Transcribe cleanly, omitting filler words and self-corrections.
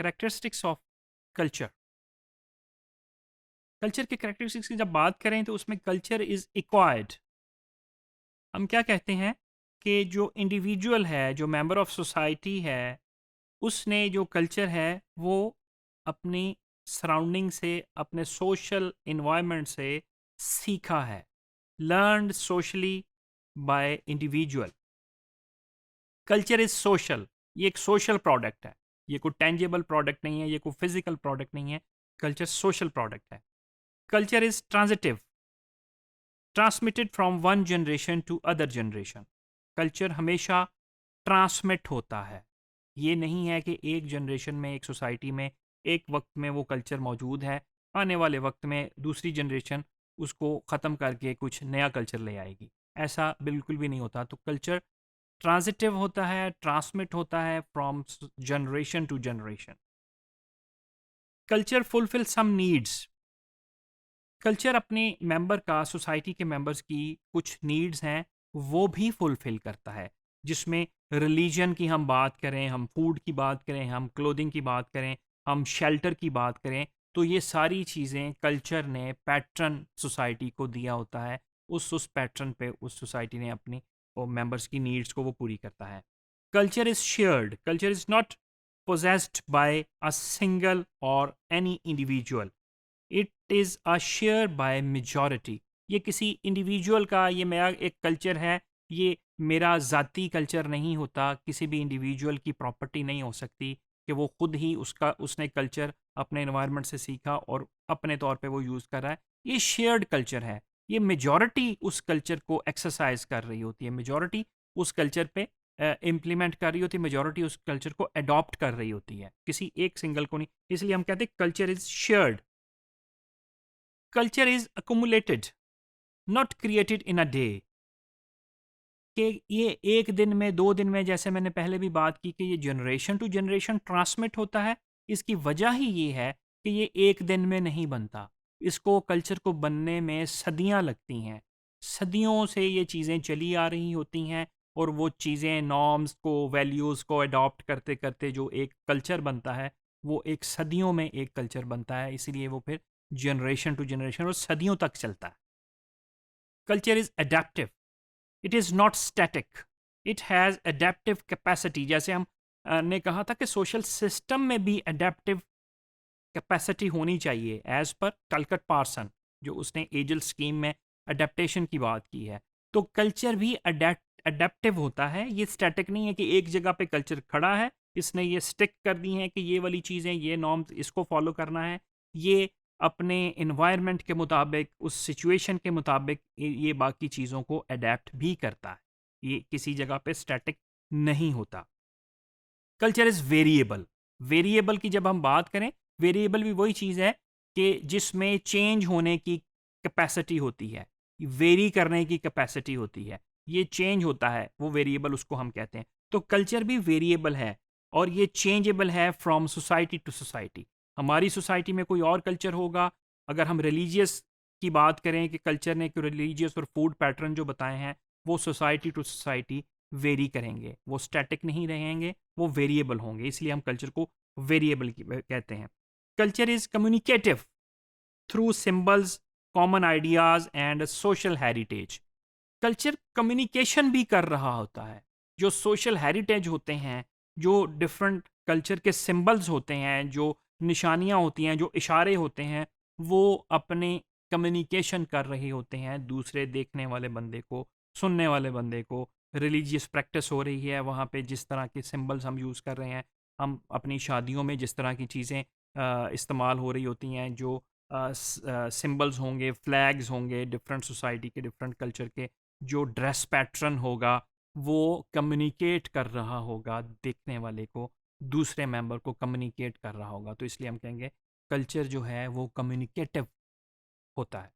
Characteristics of culture. Culture के characteristics की जब बात करें तो उसमें कल्चर इज एक्वायर्ड। हम क्या कहते हैं कि जो इंडिविजुअल है, जो मेंबर ऑफ सोसाइटी है, उसने जो कल्चर है वो अपनी सराउंडिंग से, अपने सोशल इन्वायरमेंट से सीखा है। Learned socially by individual. Culture is social. ये एक सोशल प्रोडक्ट है। ये कोई टेंजेबल प्रोडक्ट नहीं है, ये कोई फिजिकल प्रोडक्ट नहीं है। कल्चर सोशल प्रोडक्ट है। Culture is transitive, transmitted from one generation to other generation. Culture हमेशा ट्रांसमिट होता है। ये नहीं है कि एक जनरेशन में, एक सोसाइटी में, एक वक्त में वो कल्चर मौजूद है, आने वाले वक्त में दूसरी जनरेशन उसको ख़त्म करके कुछ नया कल्चर ले आएगी। ऐसा बिल्कुल भी नहीं होता। तो कल्चर ट्रांजिटिव होता है, ट्रांसमिट होता है from generation to generation. Culture fulfil some needs. Culture अपने मेंबर का, सोसाइटी के मेंबर्स की कुछ नीड्स हैं वो भी फुलफिल करता है, जिसमें रिलीजन की हम बात करें, हम फूड की बात करें, हम क्लोथिंग की बात करें, हम शेल्टर की बात करें, तो ये सारी चीज़ें कल्चर ने पैटर्न सोसाइटी को दिया होता है। उस पैटर्न पे उस सोसाइटी ने अपनी वो मेंबर्स की नीड्स को वो पूरी करता है। Culture is shared. Culture is not possessed by a single or any individual. It is a share by majority. ये किसी इंडिविजुअल का, ये मेरा एक कल्चर है, ये मेरा ज़ाती कल्चर नहीं होता। किसी भी इंडिविजुअल की प्रॉपर्टी नहीं हो सकती कि वो खुद ही उसने कल्चर अपने इन्वायरमेंट से सीखा और अपने तौर पे वो यूज़ कर रहा है। ये शेयर्ड कल्चर है। ये मेजॉरिटी उस कल्चर को एक्सरसाइज कर रही होती है, मेजॉरिटी उस कल्चर पे इम्प्लीमेंट कर रही होती है, मेजॉरिटी उस कल्चर को अडॉप्ट कर रही होती है, किसी एक सिंगल को नहीं। इसलिए हम कहते हैं culture is shared. Culture is accumulated, not created in a day. कि ये एक दिन में, 2 दिन में, जैसे मैंने पहले भी बात की कि ये जनरेशन टू जनरेशन ट्रांसमिट होता है। इसकी वजह ही ये है कि ये एक दिन में नहीं बनता। इसको, कल्चर को बनने में सदियां लगती हैं। सदियों से ये चीज़ें चली आ रही होती हैं और वो चीज़ें, नॉर्म्स को, वैल्यूज़ को अडॉप्ट करते करते जो एक कल्चर बनता है, वो एक सदियों में एक कल्चर बनता है। इसीलिए वो फिर जनरेशन टू जनरेशन और सदियों तक चलता है। Culture is adaptive, it is not static, it has adaptive capacity. जैसे हम ने कहा था कि सोशल सिस्टम में भी अडेप्टिव कैपेसिटी होनी चाहिए, एज पर कलकट पार्सन, जो उसने एजल स्कीम में अडेप्टेशन की बात की है। तो कल्चर भी अडेप्टिव होता है। ये स्टैटिक नहीं है कि एक जगह पे कल्चर खड़ा है, इसने ये स्टिक कर दी हैं कि ये वाली चीज़ें, ये नॉर्म्स, इसको फॉलो करना है। ये अपने इन्वायरमेंट के मुताबिक, उस सिचुएशन के मुताबिक ये बाकी चीज़ों को अडेप्ट भी करता है। ये किसी जगह पे स्टैटिक नहीं होता। Culture is variable. वेरिएबल की जब हम बात करें, वेरिएबल भी वही चीज़ है कि जिसमें चेंज होने की कैपेसिटी होती है, वेरी करने की कैपेसिटी होती है। ये चेंज होता है, वो वेरिएबल उसको हम कहते हैं। तो कल्चर भी वेरिएबल है और ये चेंजेबल है फ्रॉम सोसाइटी टू सोसाइटी। हमारी सोसाइटी में कोई और कल्चर होगा। अगर हम रिलीजियस की बात करें कि कल्चर ने रिलीजियस और फूड पैटर्न जो बताए हैं, वो सोसाइटी टू सोसाइटी वेरी करेंगे, वो स्टैटिक नहीं रहेंगे, वो वेरिएबल होंगे। इसलिए हम कल्चर को वेरिएबल कहते हैं। Culture is communicative through symbols, common ideas and social heritage. Culture communication भी कर रहा होता है। जो सोशल हेरिटेज होते हैं, जो डिफरेंट कल्चर के सिंबल्स होते हैं, जो निशानियाँ होती हैं, जो इशारे होते हैं, वो अपने कम्युनिकेशन कर रहे होते हैं दूसरे देखने वाले बंदे को, सुनने वाले बंदे को। रिलीजियस प्रैक्टिस हो रही है वहाँ पे, जिस तरह के सिंबल्स हम यूज़ कर रहे हैं, हम अपनी शादियों में जिस तरह की चीज़ें इस्तेमाल हो रही होती हैं, जो सिंबल्स होंगे, फ्लैग्स होंगे, डिफरेंट सोसाइटी के, डिफरेंट कल्चर के, जो ड्रेस पैटर्न होगा, वो कम्युनिकेट कर रहा होगा देखने वाले को, दूसरे मेंबर को कम्युनिकेट कर रहा होगा। तो इसलिए हम कहेंगे कल्चर जो है वो कम्युनिकेटिव होता है।